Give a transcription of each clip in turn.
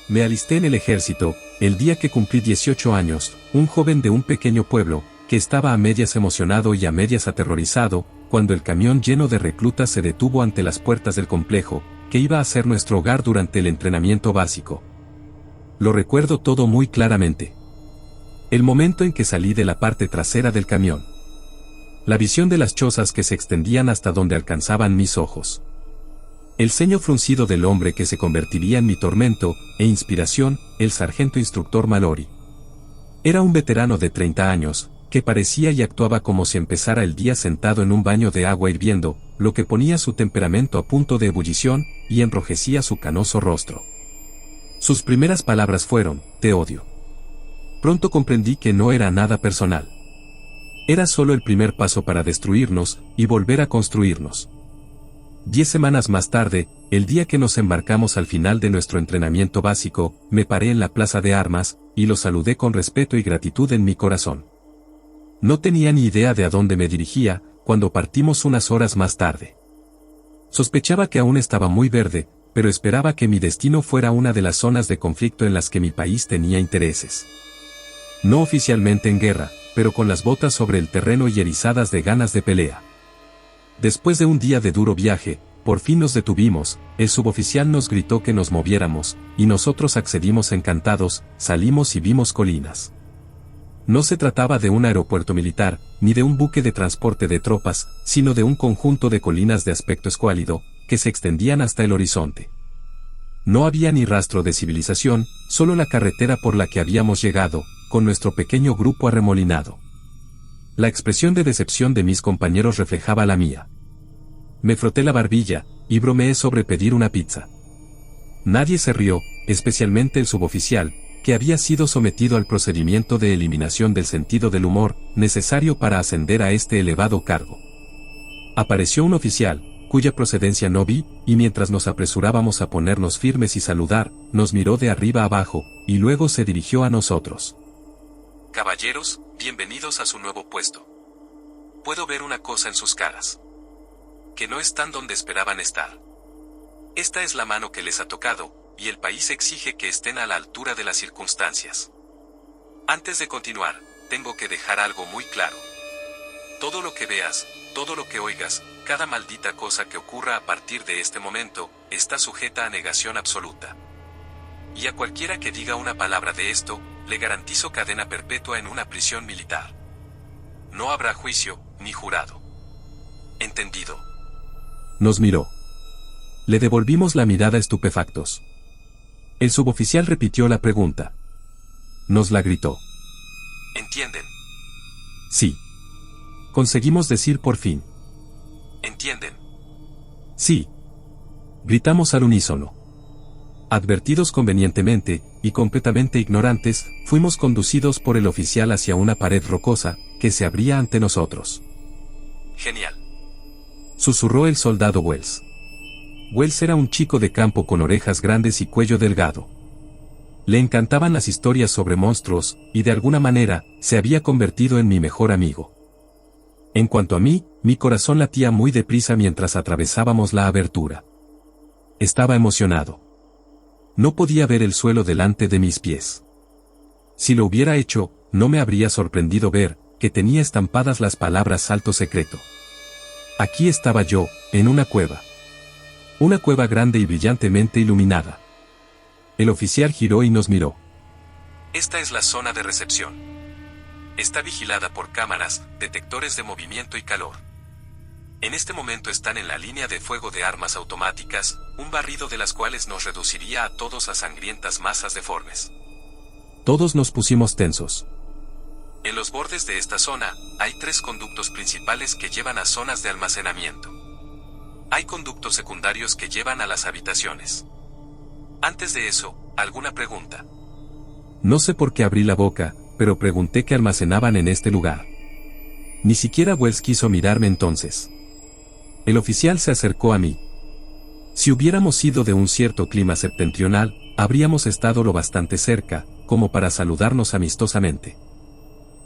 Me alisté en el ejército, el día que cumplí 18 años, un joven de un pequeño pueblo, que estaba a medias emocionado y a medias aterrorizado, cuando el camión lleno de reclutas se detuvo ante las puertas del complejo, que iba a ser nuestro hogar durante el entrenamiento básico. Lo recuerdo todo muy claramente. El momento en que salí de la parte trasera del camión. La visión de las chozas que se extendían hasta donde alcanzaban mis ojos. El ceño fruncido del hombre que se convertiría en mi tormento e inspiración, el sargento instructor Mallory. Era un veterano de 30 años, que parecía y actuaba como si empezara el día sentado en un baño de agua hirviendo, lo que ponía su temperamento a punto de ebullición y enrojecía su canoso rostro. Sus primeras palabras fueron: "Te odio". Pronto comprendí que no era nada personal. Era solo el primer paso para destruirnos y volver a construirnos. 10 semanas más tarde, el día que nos embarcamos al final de nuestro entrenamiento básico, me paré en la plaza de armas, y lo saludé con respeto y gratitud en mi corazón. No tenía ni idea de a dónde me dirigía, cuando partimos unas horas más tarde. Sospechaba que aún estaba muy verde, pero esperaba que mi destino fuera una de las zonas de conflicto en las que mi país tenía intereses. No oficialmente en guerra, pero con las botas sobre el terreno y erizadas de ganas de pelea. Después de un día de duro viaje, por fin nos detuvimos, el suboficial nos gritó que nos moviéramos, y nosotros accedimos encantados, salimos y vimos colinas. No se trataba de un aeropuerto militar, ni de un buque de transporte de tropas, sino de un conjunto de colinas de aspecto escuálido, que se extendían hasta el horizonte. No había ni rastro de civilización, solo la carretera por la que habíamos llegado, con nuestro pequeño grupo arremolinado. La expresión de decepción de mis compañeros reflejaba la mía. Me froté la barbilla, y bromeé sobre pedir una pizza. Nadie se rió, especialmente el suboficial, que había sido sometido al procedimiento de eliminación del sentido del humor, necesario para ascender a este elevado cargo. Apareció un oficial, cuya procedencia no vi, y mientras nos apresurábamos a ponernos firmes y saludar, nos miró de arriba abajo, y luego se dirigió a nosotros. Caballeros, bienvenidos a su nuevo puesto. Puedo ver una cosa en sus caras. Que no están donde esperaban estar. Esta es la mano que les ha tocado, y el país exige que estén a la altura de las circunstancias. Antes de continuar, tengo que dejar algo muy claro. Todo lo que veas, todo lo que oigas, cada maldita cosa que ocurra a partir de este momento, está sujeta a negación absoluta. Y a cualquiera que diga una palabra de esto, le garantizo cadena perpetua en una prisión militar. No habrá juicio, ni jurado. ¿Entendido? Nos miró. Le devolvimos la mirada estupefactos. El suboficial repitió la pregunta. Nos la gritó. ¿Entienden? Sí. Conseguimos decir por fin. ¿Entienden? Sí. Gritamos al unísono. Advertidos convenientemente, y completamente ignorantes, fuimos conducidos por el oficial hacia una pared rocosa, que se abría ante nosotros. Genial. Susurró el soldado Wells. Wells era un chico de campo con orejas grandes y cuello delgado. Le encantaban las historias sobre monstruos, y de alguna manera, se había convertido en mi mejor amigo. En cuanto a mí, mi corazón latía muy deprisa mientras atravesábamos la abertura. Estaba emocionado. No podía ver el suelo delante de mis pies. Si lo hubiera hecho, no me habría sorprendido ver que tenía estampadas las palabras Salto Secreto. Aquí estaba yo, en una cueva. Una cueva grande y brillantemente iluminada. El oficial giró y nos miró. Esta es la zona de recepción. Está vigilada por cámaras, detectores de movimiento y calor. En este momento están en la línea de fuego de armas automáticas, un barrido de las cuales nos reduciría a todos a sangrientas masas deformes. Todos nos pusimos tensos. En los bordes de esta zona, hay 3 conductos principales que llevan a zonas de almacenamiento. Hay conductos secundarios que llevan a las habitaciones. Antes de eso, ¿alguna pregunta? No sé por qué abrí la boca, pero pregunté qué almacenaban en este lugar. Ni siquiera Wells quiso mirarme entonces. El oficial se acercó a mí. Si hubiéramos sido de un cierto clima septentrional, habríamos estado lo bastante cerca, como para saludarnos amistosamente.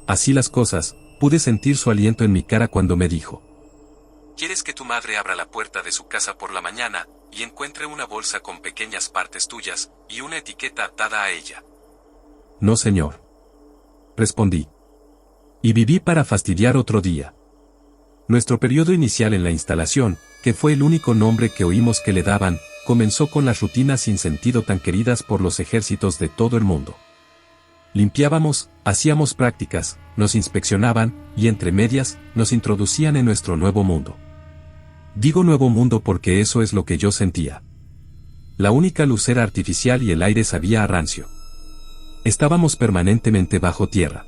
Así las cosas, pude sentir su aliento en mi cara cuando me dijo: Quieres que tu madre abra la puerta de su casa por la mañana y encuentre una bolsa con pequeñas partes tuyas y una etiqueta atada a ella. No, señor. Respondí. Y viví para fastidiar otro día. Nuestro periodo inicial en la instalación, que fue el único nombre que oímos que le daban, comenzó con las rutinas sin sentido tan queridas por los ejércitos de todo el mundo. Limpiábamos, hacíamos prácticas, nos inspeccionaban, y entre medias, nos introducían en nuestro nuevo mundo. Digo nuevo mundo porque eso es lo que yo sentía. La única luz era artificial y el aire sabía a rancio. Estábamos permanentemente bajo tierra.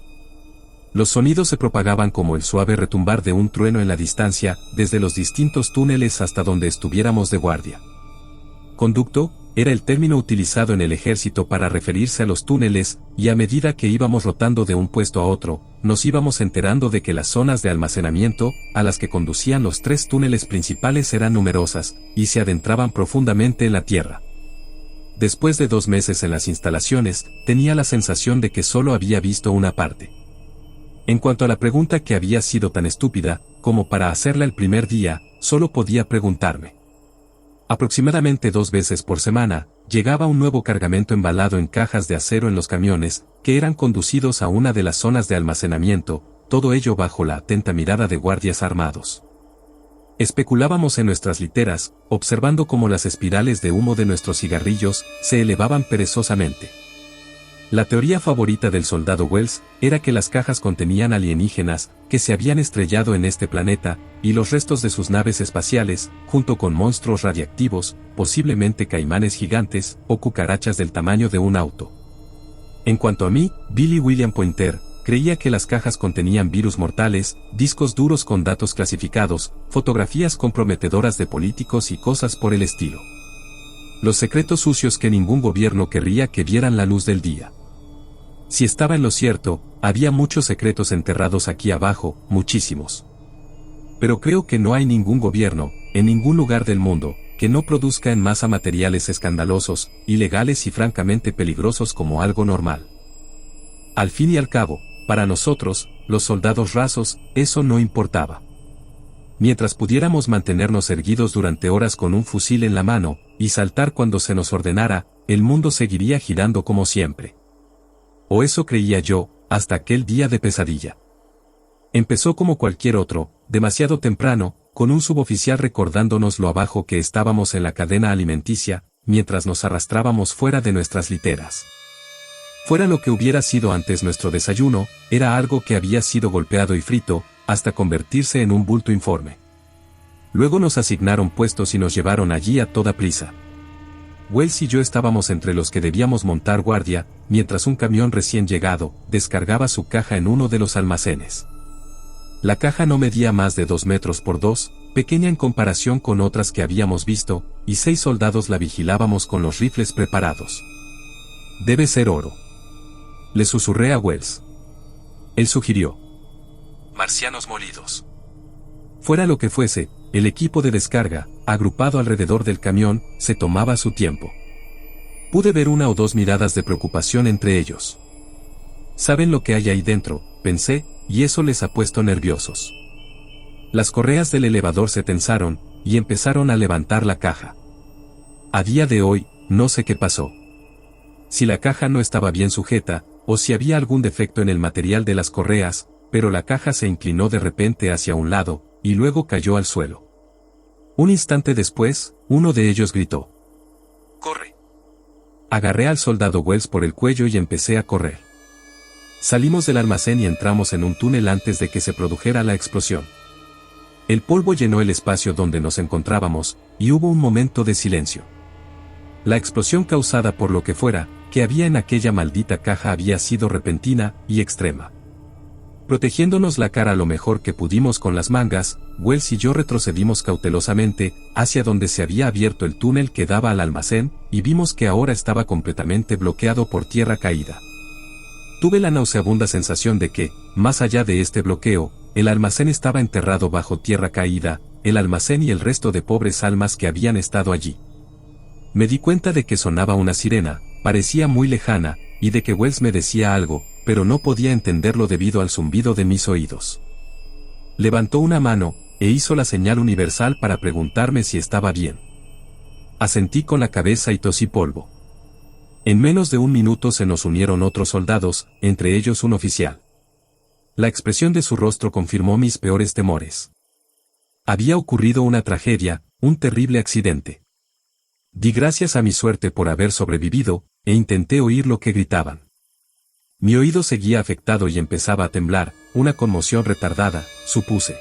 Los sonidos se propagaban como el suave retumbar de un trueno en la distancia, desde los distintos túneles hasta donde estuviéramos de guardia. Conducto era el término utilizado en el ejército para referirse a los túneles, y a medida que íbamos rotando de un puesto a otro, nos íbamos enterando de que las zonas de almacenamiento, a las que conducían los 3 túneles principales eran numerosas, y se adentraban profundamente en la tierra. Después de 2 meses en las instalaciones, tenía la sensación de que solo había visto una parte. En cuanto a la pregunta que había sido tan estúpida, como para hacerla el primer día, solo podía preguntarme. Aproximadamente 2 veces por semana, llegaba un nuevo cargamento embalado en cajas de acero en los camiones, que eran conducidos a una de las zonas de almacenamiento, todo ello bajo la atenta mirada de guardias armados. Especulábamos en nuestras literas, observando cómo las espirales de humo de nuestros cigarrillos se elevaban perezosamente. La teoría favorita del soldado Wells era que las cajas contenían alienígenas que se habían estrellado en este planeta, y los restos de sus naves espaciales, junto con monstruos radiactivos, posiblemente caimanes gigantes o cucarachas del tamaño de un auto. En cuanto a mí, Billy William Pointer creía que las cajas contenían virus mortales, discos duros con datos clasificados, fotografías comprometedoras de políticos y cosas por el estilo. Los secretos sucios que ningún gobierno querría que vieran la luz del día. Si estaba en lo cierto, había muchos secretos enterrados aquí abajo, muchísimos. Pero creo que no hay ningún gobierno, en ningún lugar del mundo, que no produzca en masa materiales escandalosos, ilegales y francamente peligrosos como algo normal. Al fin y al cabo, para nosotros, los soldados rasos, eso no importaba. Mientras pudiéramos mantenernos erguidos durante horas con un fusil en la mano, y saltar cuando se nos ordenara, el mundo seguiría girando como siempre. O eso creía yo, hasta aquel día de pesadilla. Empezó como cualquier otro, demasiado temprano, con un suboficial recordándonos lo abajo que estábamos en la cadena alimenticia, mientras nos arrastrábamos fuera de nuestras literas. Fuera lo que hubiera sido antes nuestro desayuno, era algo que había sido golpeado y frito, hasta convertirse en un bulto informe. Luego nos asignaron puestos y nos llevaron allí a toda prisa. Wells y yo estábamos entre los que debíamos montar guardia, mientras un camión recién llegado descargaba su caja en uno de los almacenes. La caja no medía más de 2 metros por 2, pequeña en comparación con otras que habíamos visto, y 6 soldados la vigilábamos con los rifles preparados. Debe ser oro. Le susurré a Wells. Él sugirió. Marcianos molidos. Fuera lo que fuese, el equipo de descarga, agrupado alrededor del camión, se tomaba su tiempo. Pude ver 1 o 2 miradas de preocupación entre ellos. Saben lo que hay ahí dentro, pensé, y eso les ha puesto nerviosos. Las correas del elevador se tensaron, y empezaron a levantar la caja. A día de hoy, no sé qué pasó. Si la caja no estaba bien sujeta, o si había algún defecto en el material de las correas, pero la caja se inclinó de repente hacia un lado, y luego cayó al suelo. Un instante después, uno de ellos gritó. ¡Corre! Agarré al soldado Wells por el cuello y empecé a correr. Salimos del almacén y entramos en un túnel antes de que se produjera la explosión. El polvo llenó el espacio donde nos encontrábamos, y hubo un momento de silencio. La explosión causada por lo que fuera, que había en aquella maldita caja había sido repentina y extrema. Protegiéndonos la cara lo mejor que pudimos con las mangas, Wells y yo retrocedimos cautelosamente, hacia donde se había abierto el túnel que daba al almacén, y vimos que ahora estaba completamente bloqueado por tierra caída. Tuve la nauseabunda sensación de que, más allá de este bloqueo, el almacén estaba enterrado bajo tierra caída, el almacén y el resto de pobres almas que habían estado allí. Me di cuenta de que sonaba una sirena, parecía muy lejana, y de que Wells me decía algo, pero no podía entenderlo debido al zumbido de mis oídos. Levantó una mano, e hizo la señal universal para preguntarme si estaba bien. Asentí con la cabeza y tosí polvo. En menos de un minuto se nos unieron otros soldados, entre ellos un oficial. La expresión de su rostro confirmó mis peores temores. Había ocurrido una tragedia, un terrible accidente. Di gracias a mi suerte por haber sobrevivido, e intenté oír lo que gritaban. Mi oído seguía afectado y empezaba a temblar, una conmoción retardada, supuse.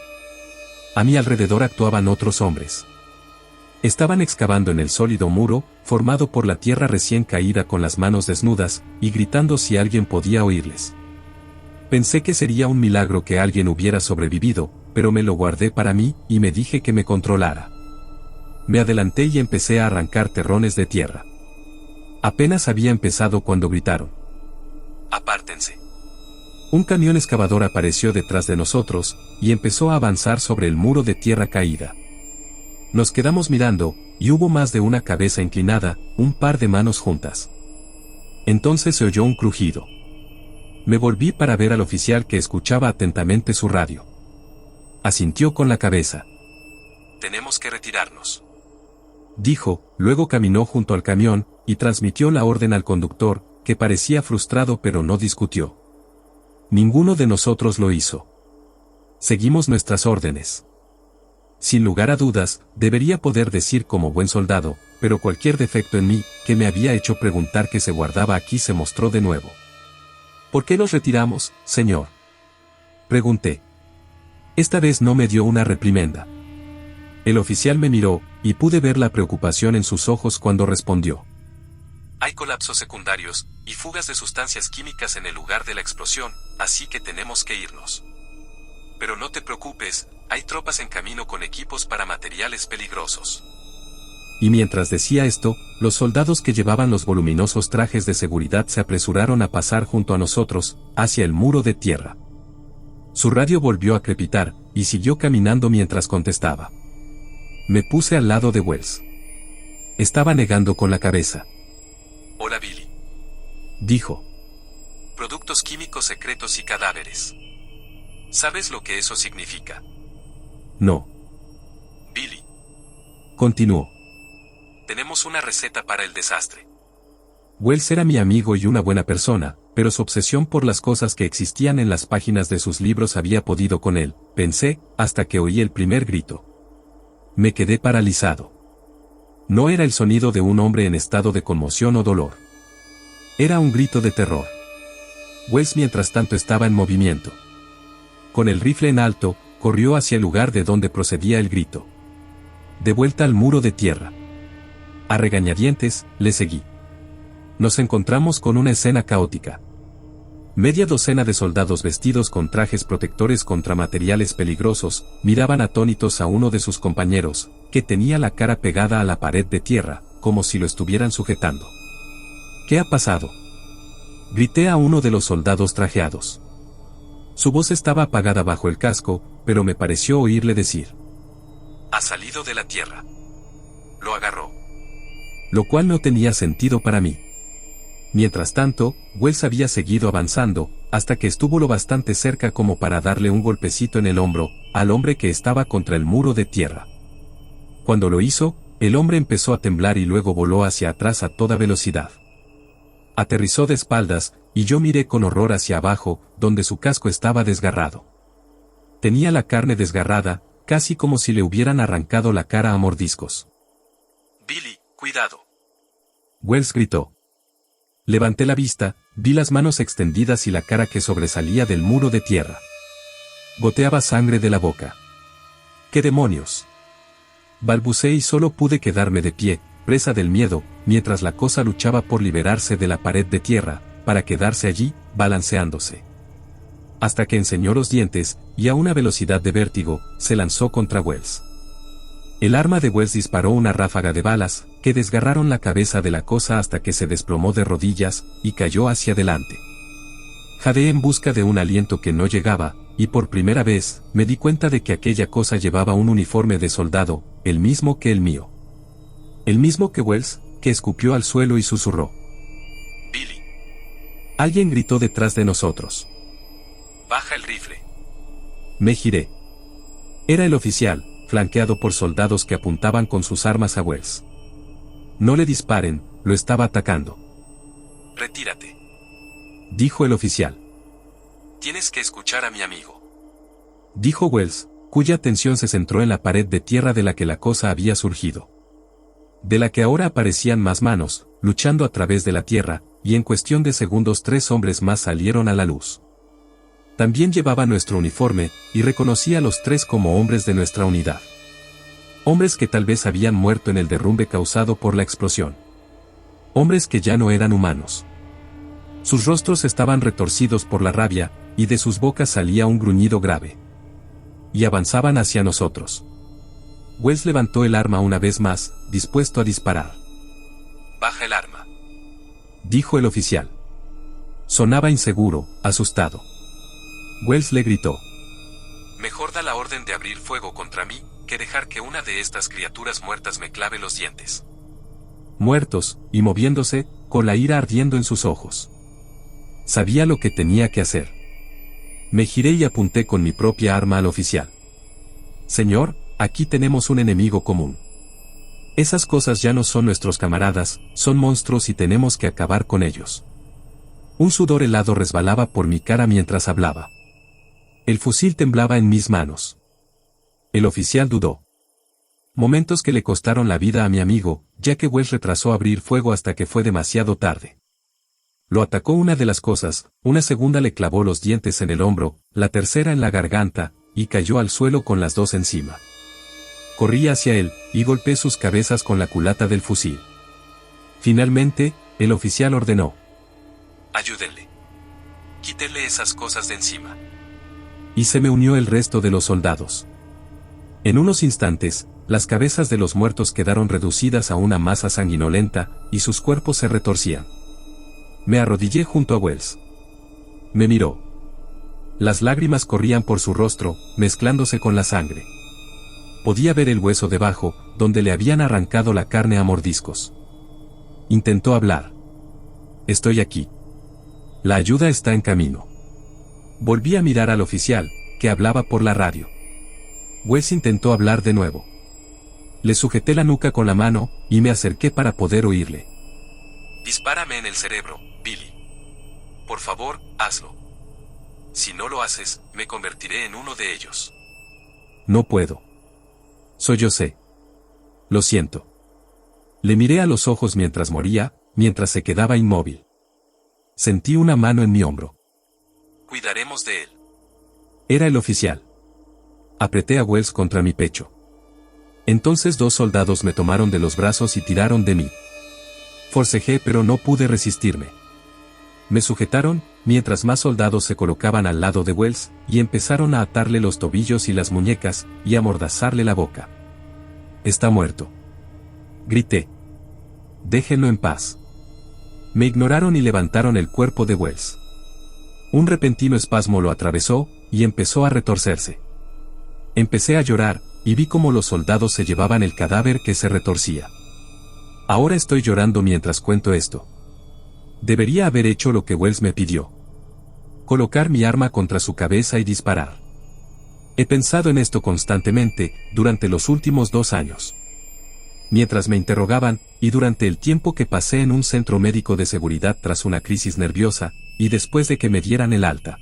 A mi alrededor actuaban otros hombres. Estaban excavando en el sólido muro, formado por la tierra recién caída con las manos desnudas, y gritando si alguien podía oírles. Pensé que sería un milagro que alguien hubiera sobrevivido, pero me lo guardé para mí, y me dije que me controlara. Me adelanté y empecé a arrancar terrones de tierra. Apenas había empezado cuando gritaron: ¡apártense! Un camión excavador apareció detrás de nosotros, y empezó a avanzar sobre el muro de tierra caída. Nos quedamos mirando, y hubo más de una cabeza inclinada, un par de manos juntas. Entonces se oyó un crujido. Me volví para ver al oficial que escuchaba atentamente su radio. Asintió con la cabeza. Tenemos que retirarnos, dijo, luego caminó junto al camión, y transmitió la orden al conductor, que parecía frustrado pero no discutió. Ninguno de nosotros lo hizo. Seguimos nuestras órdenes. Sin lugar a dudas, debería poder decir como buen soldado, pero cualquier defecto en mí, que me había hecho preguntar qué se guardaba aquí se mostró de nuevo. ¿Por qué nos retiramos, señor?, pregunté. Esta vez no me dio una reprimenda. El oficial me miró, y pude ver la preocupación en sus ojos cuando respondió: hay colapsos secundarios, y fugas de sustancias químicas en el lugar de la explosión, así que tenemos que irnos. Pero no te preocupes, hay tropas en camino con equipos para materiales peligrosos. Y mientras decía esto, los soldados que llevaban los voluminosos trajes de seguridad se apresuraron a pasar junto a nosotros, hacia el muro de tierra. Su radio volvió a crepitar, y siguió caminando mientras contestaba. Me puse al lado de Wells. Estaba negando con la cabeza. Hola Billy, dijo. Productos químicos secretos y cadáveres. ¿Sabes lo que eso significa? No. Billy, continuó. tenemos una receta para el desastre. Wells era mi amigo y una buena persona, pero su obsesión por las cosas que existían en las páginas de sus libros había podido con él, pensé, hasta que oí el primer grito. Me quedé paralizado. No era el sonido de un hombre en estado de conmoción o dolor. Era un grito de terror. Wells mientras tanto estaba en movimiento. Con el rifle en alto, corrió hacia el lugar de donde procedía el grito. De vuelta al muro de tierra. A regañadientes, le seguí. Nos encontramos con una escena caótica. Media docena de soldados vestidos con trajes protectores contra materiales peligrosos, miraban atónitos a uno de sus compañeros, que tenía la cara pegada a la pared de tierra, como si lo estuvieran sujetando. ¿Qué ha pasado?, grité a uno de los soldados trajeados. Su voz estaba apagada bajo el casco, pero me pareció oírle decir: ha salido de la tierra. Lo agarró. Lo cual no tenía sentido para mí. Mientras tanto, Wells había seguido avanzando, hasta que estuvo lo bastante cerca como para darle un golpecito en el hombro, al hombre que estaba contra el muro de tierra. Cuando lo hizo, el hombre empezó a temblar y luego voló hacia atrás a toda velocidad. Aterrizó de espaldas, y yo miré con horror hacia abajo, donde su casco estaba desgarrado. Tenía la carne desgarrada, casi como si le hubieran arrancado la cara a mordiscos. Billy, cuidado. Wells gritó. Levanté la vista, vi las manos extendidas y la cara que sobresalía del muro de tierra. Goteaba sangre de la boca. ¡Qué demonios!, balbuceé y solo pude quedarme de pie, presa del miedo, mientras la cosa luchaba por liberarse de la pared de tierra, para quedarse allí, balanceándose. Hasta que enseñó los dientes, y a una velocidad de vértigo, se lanzó contra Wells. El arma de Wells disparó una ráfaga de balas, que desgarraron la cabeza de la cosa hasta que se desplomó de rodillas, y cayó hacia adelante. Jadeé en busca de un aliento que no llegaba, y por primera vez, me di cuenta de que aquella cosa llevaba un uniforme de soldado, el mismo que el mío. El mismo que Wells, que escupió al suelo y susurró. Billy. Alguien gritó detrás de nosotros. Baja el rifle. Me giré. Era el oficial, flanqueado por soldados que apuntaban con sus armas a Wells. No le disparen, lo estaba atacando. Retírate, Dijo el oficial. tienes que escuchar a mi amigo. Dijo Wells, cuya atención se centró en la pared de tierra de la que la cosa había surgido. De la que ahora aparecían más manos, luchando a través de la tierra, y en cuestión de segundos 3 hombres más salieron a la luz. También llevaba nuestro uniforme, y reconocí a los 3 como hombres de nuestra unidad. Hombres que tal vez habían muerto en el derrumbe causado por la explosión. Hombres que ya no eran humanos. Sus rostros estaban retorcidos por la rabia, y de sus bocas salía un gruñido grave. Y avanzaban hacia nosotros. Wells levantó el arma una vez más, dispuesto a disparar. Baja el arma, Dijo el oficial. Sonaba inseguro, asustado. Wells le gritó. mejor da la orden de abrir fuego contra mí, que dejar que una de estas criaturas muertas me clave los dientes. Muertos, y moviéndose, con la ira ardiendo en sus ojos. Sabía lo que tenía que hacer. Me giré y apunté con mi propia arma al oficial. Señor, aquí tenemos un enemigo común. Esas cosas ya no son nuestros camaradas, son monstruos y tenemos que acabar con ellos. Un sudor helado resbalaba por mi cara mientras hablaba. El fusil temblaba en mis manos. El oficial dudó. Momentos que le costaron la vida a mi amigo, ya que Wells retrasó abrir fuego hasta que fue demasiado tarde. Lo atacó una de las cosas, una segunda le clavó los dientes en el hombro, la tercera en la garganta, y cayó al suelo con las 2 encima. Corrí hacia él, y golpeé sus cabezas con la culata del fusil. Finalmente, el oficial ordenó. Ayúdenle. Quítele esas cosas de encima. Y se me unió el resto de los soldados. En unos instantes, las cabezas de los muertos quedaron reducidas a una masa sanguinolenta, y sus cuerpos se retorcían. Me arrodillé junto a Wells. Me miró. Las lágrimas corrían por su rostro, mezclándose con la sangre. Podía ver el hueso debajo, donde le habían arrancado la carne a mordiscos. Intentó hablar. Estoy aquí. La ayuda está en camino. Volví a mirar al oficial, que hablaba por la radio. Wells intentó hablar de nuevo. Le sujeté la nuca con la mano, y me acerqué para poder oírle. Dispárame en el cerebro, Billy. Por favor, hazlo. Si no lo haces, me convertiré en uno de ellos. No puedo. Soy José. Lo siento. Le miré a los ojos mientras moría, mientras se quedaba inmóvil. Sentí una mano en mi hombro. Cuidaremos de él. Era el oficial. Apreté a Wells contra mi pecho. Entonces 2 soldados me tomaron de los brazos y tiraron de mí. Forcejé pero no pude resistirme. Me sujetaron, mientras más soldados se colocaban al lado de Wells, y empezaron a atarle los tobillos y las muñecas, y a amordazarle la boca. Está muerto. Grité. Déjenlo en paz. Me ignoraron y levantaron el cuerpo de Wells. Un repentino espasmo lo atravesó, y empezó a retorcerse. Empecé a llorar, y vi cómo los soldados se llevaban el cadáver que se retorcía. Ahora estoy llorando mientras cuento esto. Debería haber hecho lo que Wells me pidió. Colocar mi arma contra su cabeza y disparar. He pensado en esto constantemente, durante los últimos 2 años. Mientras me interrogaban, y durante el tiempo que pasé en un centro médico de seguridad tras una crisis nerviosa, y después de que me dieran el alta.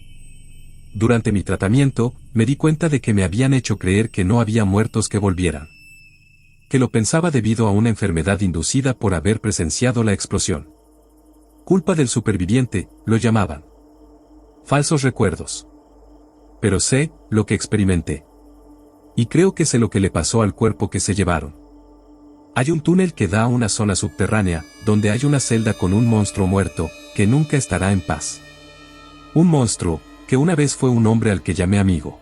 Durante mi tratamiento, me di cuenta de que me habían hecho creer que no había muertos que volvieran. Que lo pensaba debido a una enfermedad inducida por haber presenciado la explosión. Culpa del superviviente, lo llamaban. Falsos recuerdos. Pero sé, lo que experimenté. Y creo que sé lo que le pasó al cuerpo que se llevaron. Hay un túnel que da a una zona subterránea, donde hay una celda con un monstruo muerto, que nunca estará en paz. Un monstruo, que una vez fue un hombre al que llamé amigo.